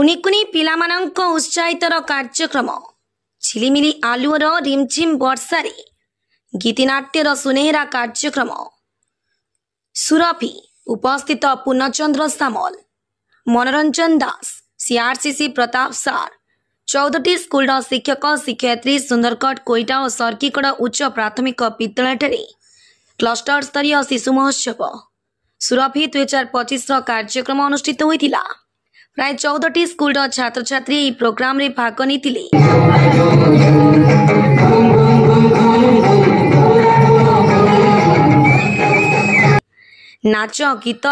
कुनी कुनी पिलामानंक उत्साहितर कार्यक्रम झिलिमिली आलुअर रिमझिम वर्षारे गीतिनाट्यर सुनेहरा कार्यक्रम सुरभि उपस्थित पूर्णचंद्र सामल मनोरंजन दास सीआरसीसी प्रताप सार 14टी स्कूल शिक्षक शिक्षयित्री सुंदरगढ़ कोईटा और सर्कीगढ़ उच्च प्राथमिक विद्यालय क्लस्टर स्तरीय शिशु महोत्सव सुरभि 2025 कार्यक्रम अनुष्ठित होता। प्राय 14टी स्कूल छात्र छात्री यह प्रोग्राम रे भाग नहीं। नाच गीत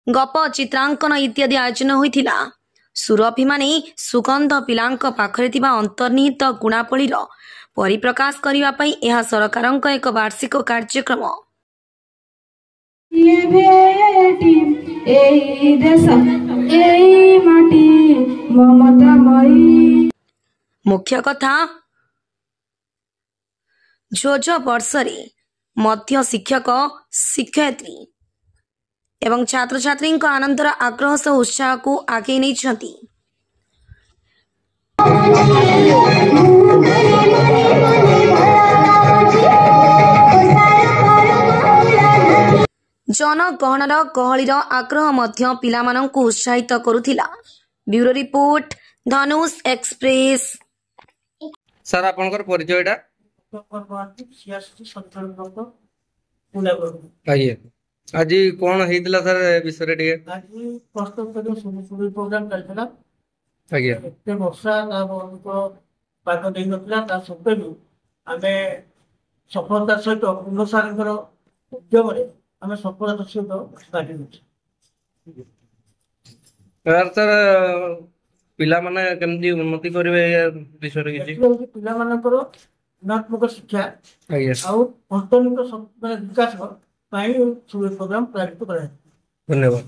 गप चित्रांकन इत्यादि आयोजन होता। सुरभि माने सुगंध पिलांक पाखरे थिबा अंतर्निहित गुणावलीर परिप्रकाश करिबा पई एहा सरकारंक एक वार्षिक कार्यक्रम। मुख्य कथा जोज वर्षरे मध्य शिक्षक शिक्षयित्री एवं छात्र छात्री आनंदर आग्रह सह उत्साह को आगे नहीं छंती। जनगहनर गहलीर आग्रह मध्य पिलामानंकु उत्साहित करुथिला। ब्यूरो रिपोर्ट धनुष एक्सप्रेस। सर आपनकर परिचयटा आइए आज कौन होइतिला सर विषय रे आज प्रस्तुत कर सुबह प्रोग्राम चलतला आइए एते वर्षा को पाक देइ नतला ता सत्तेनु आमे सफलता सहित अनुसारकर उद्यम रे आमे सफलता सहित गाडी होछ। सर पिला माने केमदी उन्नति करबे विषय रे किछि पिला मानकर गुणात्मक शिक्षा आइए और अंतर्निहित विकास प्रोग्राम प्रायोजित करा। धन्यवाद।